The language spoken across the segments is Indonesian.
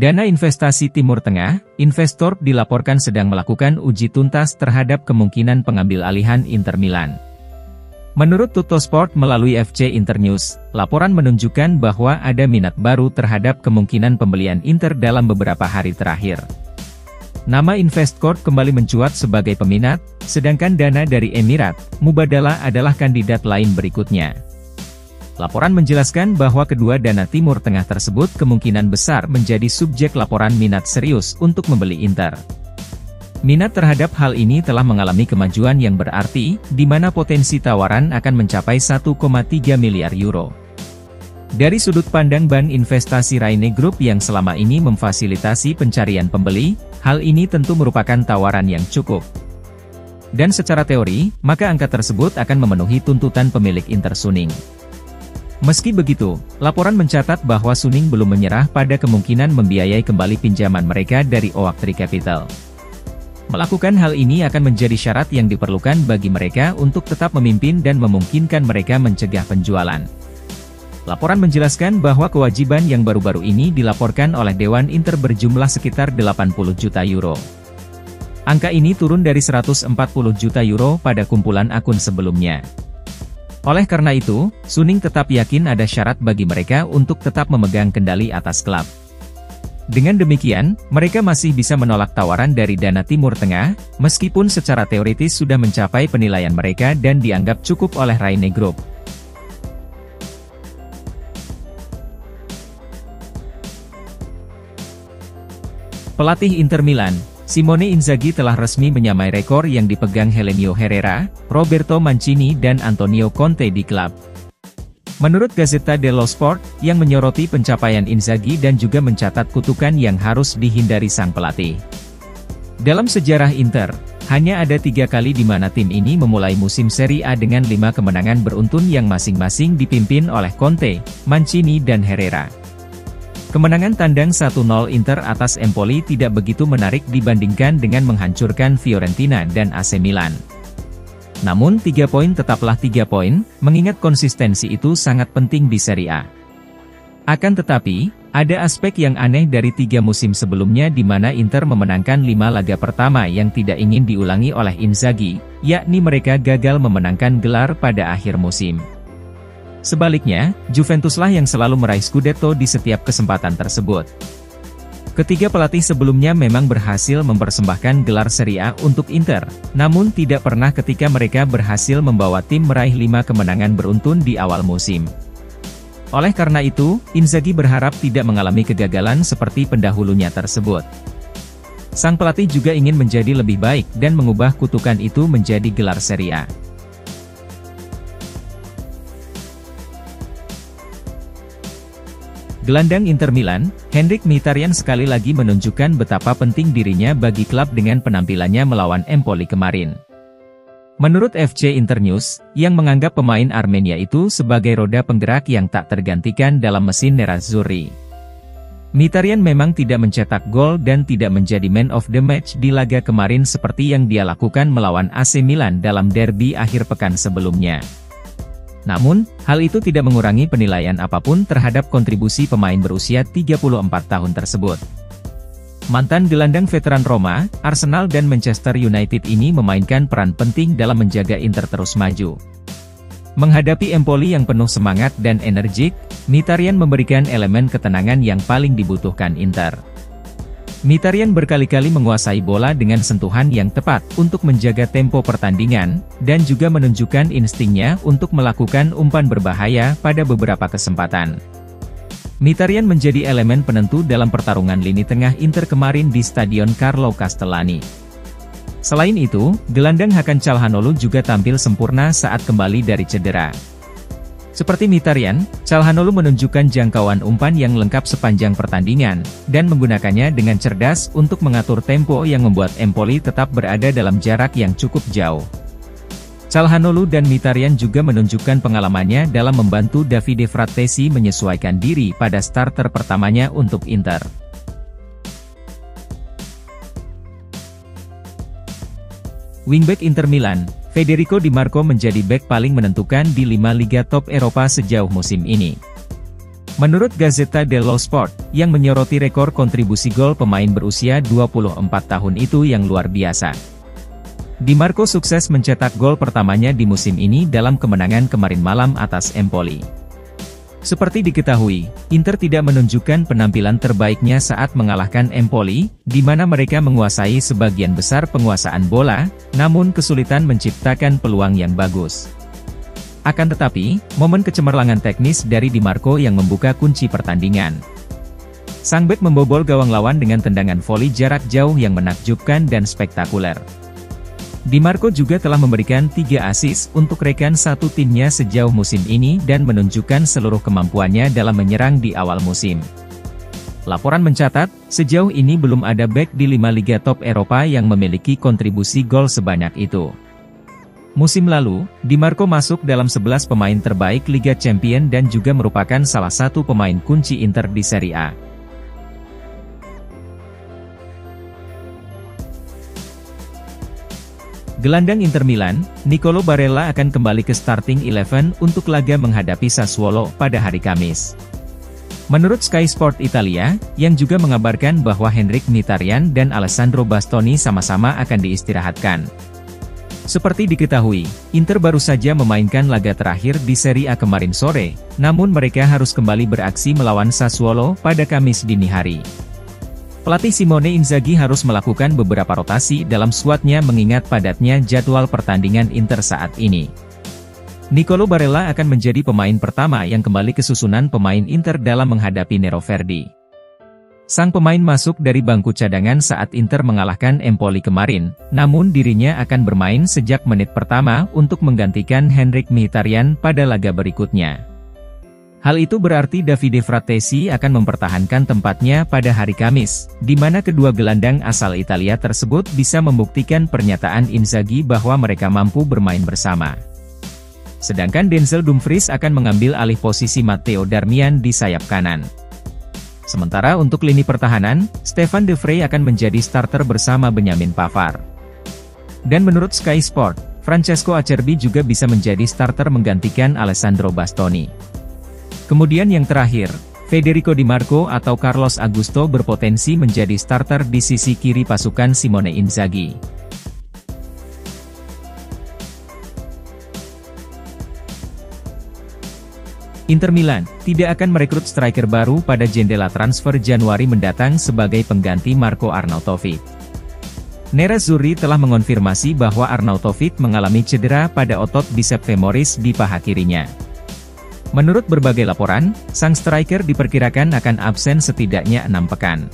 Dana investasi Timur Tengah, Investor dilaporkan sedang melakukan uji tuntas terhadap kemungkinan pengambil alihan Inter Milan. Menurut Tuttosport melalui FC Internews, laporan menunjukkan bahwa ada minat baru terhadap kemungkinan pembelian Inter dalam beberapa hari terakhir. Nama Investcorp kembali mencuat sebagai peminat, sedangkan dana dari Emirat, Mubadala adalah kandidat lain berikutnya. Laporan menjelaskan bahwa kedua dana Timur Tengah tersebut kemungkinan besar menjadi subjek laporan minat serius untuk membeli Inter. Minat terhadap hal ini telah mengalami kemajuan yang berarti, di mana potensi tawaran akan mencapai 1,3 miliar euro. Dari sudut pandang bank investasi Rheine Group yang selama ini memfasilitasi pencarian pembeli, hal ini tentu merupakan tawaran yang cukup. Dan secara teori, maka angka tersebut akan memenuhi tuntutan pemilik Inter Suning. Meski begitu, laporan mencatat bahwa Suning belum menyerah pada kemungkinan membiayai kembali pinjaman mereka dari Oaktree Capital. Melakukan hal ini akan menjadi syarat yang diperlukan bagi mereka untuk tetap memimpin dan memungkinkan mereka mencegah penjualan. Laporan menjelaskan bahwa kewajiban yang baru-baru ini dilaporkan oleh Dewan Inter berjumlah sekitar 80 juta euro. Angka ini turun dari 140 juta euro pada kumpulan akun sebelumnya. Oleh karena itu, Suning tetap yakin ada syarat bagi mereka untuk tetap memegang kendali atas klub. Dengan demikian, mereka masih bisa menolak tawaran dari dana Timur Tengah, meskipun secara teoritis sudah mencapai penilaian mereka dan dianggap cukup oleh Rheine Group. Pelatih Inter Milan, Simone Inzaghi telah resmi menyamai rekor yang dipegang Helenio Herrera, Roberto Mancini dan Antonio Conte di klub. Menurut Gazzetta dello Sport, yang menyoroti pencapaian Inzaghi dan juga mencatat kutukan yang harus dihindari sang pelatih. Dalam sejarah Inter, hanya ada 3 kali di mana tim ini memulai musim Serie A dengan 5 kemenangan beruntun yang masing-masing dipimpin oleh Conte, Mancini dan Herrera. Kemenangan tandang 1-0 Inter atas Empoli tidak begitu menarik dibandingkan dengan menghancurkan Fiorentina dan AC Milan. Namun 3 poin tetaplah 3 poin, mengingat konsistensi itu sangat penting di Serie A. Akan tetapi, ada aspek yang aneh dari 3 musim sebelumnya di mana Inter memenangkan 5 laga pertama yang tidak ingin diulangi oleh Inzaghi, yakni mereka gagal memenangkan gelar pada akhir musim. Sebaliknya, Juventuslah yang selalu meraih Scudetto di setiap kesempatan tersebut. Ketiga pelatih sebelumnya memang berhasil mempersembahkan gelar Serie A untuk Inter, namun tidak pernah ketika mereka berhasil membawa tim meraih 5 kemenangan beruntun di awal musim. Oleh karena itu, Inzaghi berharap tidak mengalami kegagalan seperti pendahulunya tersebut. Sang pelatih juga ingin menjadi lebih baik dan mengubah kutukan itu menjadi gelar Serie A. Gelandang Inter Milan, Henrikh Mkhitaryan sekali lagi menunjukkan betapa penting dirinya bagi klub dengan penampilannya melawan Empoli kemarin. Menurut FC Internews, yang menganggap pemain Armenia itu sebagai roda penggerak yang tak tergantikan dalam mesin Nerazzurri. Mkhitaryan memang tidak mencetak gol dan tidak menjadi man of the match di laga kemarin seperti yang dia lakukan melawan AC Milan dalam derby akhir pekan sebelumnya. Namun, hal itu tidak mengurangi penilaian apapun terhadap kontribusi pemain berusia 34 tahun tersebut. Mantan gelandang veteran Roma, Arsenal dan Manchester United ini memainkan peran penting dalam menjaga Inter terus maju. Menghadapi Empoli yang penuh semangat dan energik, Mkhitaryan memberikan elemen ketenangan yang paling dibutuhkan Inter. Mkhitaryan berkali-kali menguasai bola dengan sentuhan yang tepat untuk menjaga tempo pertandingan, dan juga menunjukkan instingnya untuk melakukan umpan berbahaya pada beberapa kesempatan. Mkhitaryan menjadi elemen penentu dalam pertarungan lini tengah Inter kemarin di Stadion Carlo Castellani. Selain itu, gelandang Hakan Çalhanoğlu juga tampil sempurna saat kembali dari cedera. Seperti Mkhitaryan, Çalhanoğlu menunjukkan jangkauan umpan yang lengkap sepanjang pertandingan, dan menggunakannya dengan cerdas untuk mengatur tempo yang membuat Empoli tetap berada dalam jarak yang cukup jauh. Çalhanoğlu dan Mkhitaryan juga menunjukkan pengalamannya dalam membantu Davide Frattesi menyesuaikan diri pada starter pertamanya untuk Inter. Wingback Inter Milan, Federico Di Marco menjadi bek paling menentukan di 5 liga top Eropa sejauh musim ini. Menurut Gazzetta dello Sport, yang menyoroti rekor kontribusi gol pemain berusia 24 tahun itu yang luar biasa. Di Marco sukses mencetak gol pertamanya di musim ini dalam kemenangan kemarin malam atas Empoli. Seperti diketahui, Inter tidak menunjukkan penampilan terbaiknya saat mengalahkan Empoli, di mana mereka menguasai sebagian besar penguasaan bola, namun kesulitan menciptakan peluang yang bagus. Akan tetapi, momen kecemerlangan teknis dari Di Marco yang membuka kunci pertandingan. Sang bek membobol gawang lawan dengan tendangan voli jarak jauh yang menakjubkan dan spektakuler. Di Marco juga telah memberikan 3 assist untuk rekan satu timnya sejauh musim ini dan menunjukkan seluruh kemampuannya dalam menyerang di awal musim. Laporan mencatat, sejauh ini belum ada bek di 5 liga top Eropa yang memiliki kontribusi gol sebanyak itu. Musim lalu, Di Marco masuk dalam 11 pemain terbaik Liga Champions dan juga merupakan salah satu pemain kunci Inter di Serie A. Gelandang Inter Milan, Nicolo Barella akan kembali ke starting 11 untuk laga menghadapi Sassuolo pada hari Kamis. Menurut Sky Sport Italia, yang juga mengabarkan bahwa Henrikh Mkhitaryan dan Alessandro Bastoni sama-sama akan diistirahatkan. Seperti diketahui, Inter baru saja memainkan laga terakhir di Serie A kemarin sore, namun mereka harus kembali beraksi melawan Sassuolo pada Kamis dini hari. Pelatih Simone Inzaghi harus melakukan beberapa rotasi dalam skuadnya mengingat padatnya jadwal pertandingan Inter saat ini. Nicolo Barella akan menjadi pemain pertama yang kembali ke susunan pemain Inter dalam menghadapi Nero Verdi. Sang pemain masuk dari bangku cadangan saat Inter mengalahkan Empoli kemarin, namun dirinya akan bermain sejak menit pertama untuk menggantikan Henrikh Mkhitaryan pada laga berikutnya. Hal itu berarti Davide Frattesi akan mempertahankan tempatnya pada hari Kamis, di mana kedua gelandang asal Italia tersebut bisa membuktikan pernyataan Inzaghi bahwa mereka mampu bermain bersama. Sedangkan Denzel Dumfries akan mengambil alih posisi Matteo Darmian di sayap kanan. Sementara untuk lini pertahanan, Stefan De Vrij akan menjadi starter bersama Benjamin Pavard. Dan menurut Sky Sport, Francesco Acerbi juga bisa menjadi starter menggantikan Alessandro Bastoni. Kemudian yang terakhir, Federico Di Marco atau Carlos Augusto berpotensi menjadi starter di sisi kiri pasukan Simone Inzaghi. Inter Milan tidak akan merekrut striker baru pada jendela transfer Januari mendatang sebagai pengganti Marco Arnautovic. Nerazzurri telah mengonfirmasi bahwa Arnautovic mengalami cedera pada otot bicep femoris di paha kirinya. Menurut berbagai laporan, sang striker diperkirakan akan absen setidaknya 6 pekan.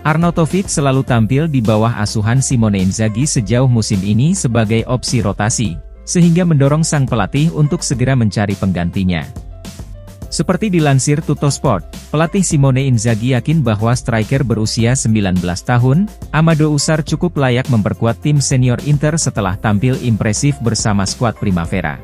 Arnautovic selalu tampil di bawah asuhan Simone Inzaghi sejauh musim ini sebagai opsi rotasi, sehingga mendorong sang pelatih untuk segera mencari penggantinya. Seperti dilansir Tuttosport, pelatih Simone Inzaghi yakin bahwa striker berusia 19 tahun, Amadou Usar cukup layak memperkuat tim senior Inter setelah tampil impresif bersama skuad Primavera.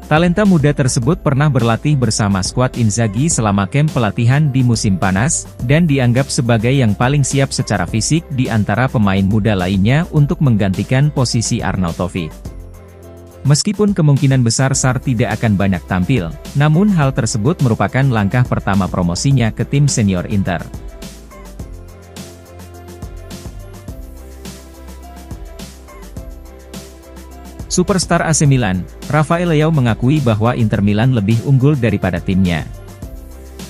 Talenta muda tersebut pernah berlatih bersama skuad Inzaghi selama kamp pelatihan di musim panas, dan dianggap sebagai yang paling siap secara fisik di antara pemain muda lainnya untuk menggantikan posisi Arnautovic. Meskipun kemungkinan besar Sar tidak akan banyak tampil, namun hal tersebut merupakan langkah pertama promosinya ke tim senior Inter. Superstar AC Milan, Rafael Leao mengakui bahwa Inter Milan lebih unggul daripada timnya.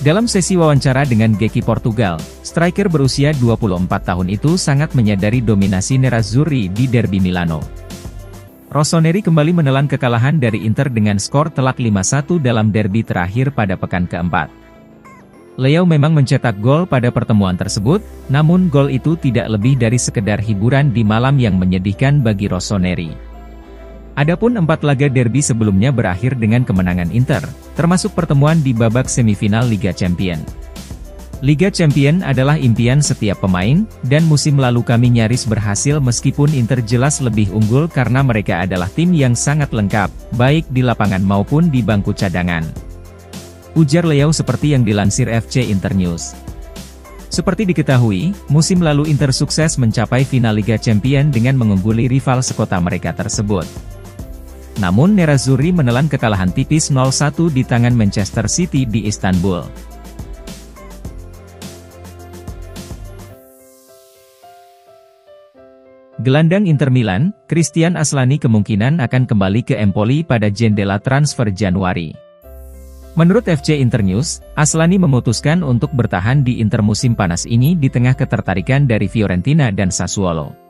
Dalam sesi wawancara dengan Geki Portugal, striker berusia 24 tahun itu sangat menyadari dominasi Nerazzurri di derby Milano. Rossoneri kembali menelan kekalahan dari Inter dengan skor telak 5-1 dalam derby terakhir pada pekan keempat. Leao memang mencetak gol pada pertemuan tersebut, namun gol itu tidak lebih dari sekedar hiburan di malam yang menyedihkan bagi Rossoneri. Adapun 4 laga derby sebelumnya berakhir dengan kemenangan Inter, termasuk pertemuan di babak semifinal Liga Champions. Liga Champions adalah impian setiap pemain, dan musim lalu kami nyaris berhasil meskipun Inter jelas lebih unggul karena mereka adalah tim yang sangat lengkap, baik di lapangan maupun di bangku cadangan. Ujar Leao seperti yang dilansir FC Internews. Seperti diketahui, musim lalu Inter sukses mencapai final Liga Champions dengan mengungguli rival sekota mereka tersebut. Namun Nerazzurri menelan kekalahan tipis 0-1 di tangan Manchester City di Istanbul. Gelandang Inter Milan, Christian Aslani kemungkinan akan kembali ke Empoli pada jendela transfer Januari. Menurut FC Internews, Aslani memutuskan untuk bertahan di Inter musim panas ini di tengah ketertarikan dari Fiorentina dan Sassuolo.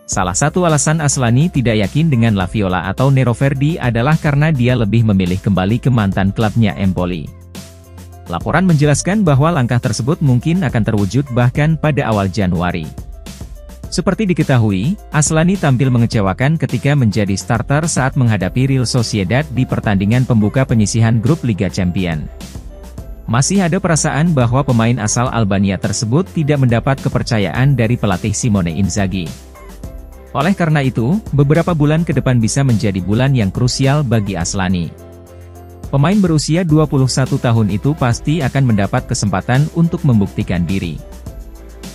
Salah satu alasan Aslani tidak yakin dengan La Viola atau Nero Verdi adalah karena dia lebih memilih kembali ke mantan klubnya Empoli. Laporan menjelaskan bahwa langkah tersebut mungkin akan terwujud bahkan pada awal Januari. Seperti diketahui, Aslani tampil mengecewakan ketika menjadi starter saat menghadapi Real Sociedad di pertandingan pembuka penyisihan grup Liga Champions. Masih ada perasaan bahwa pemain asal Albania tersebut tidak mendapat kepercayaan dari pelatih Simone Inzaghi. Oleh karena itu, beberapa bulan ke depan bisa menjadi bulan yang krusial bagi Aslani. Pemain berusia 21 tahun itu pasti akan mendapat kesempatan untuk membuktikan diri.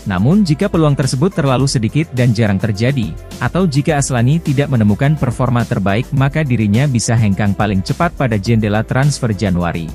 Namun jika peluang tersebut terlalu sedikit dan jarang terjadi, atau jika Aslani tidak menemukan performa terbaik maka dirinya bisa hengkang paling cepat pada jendela transfer Januari.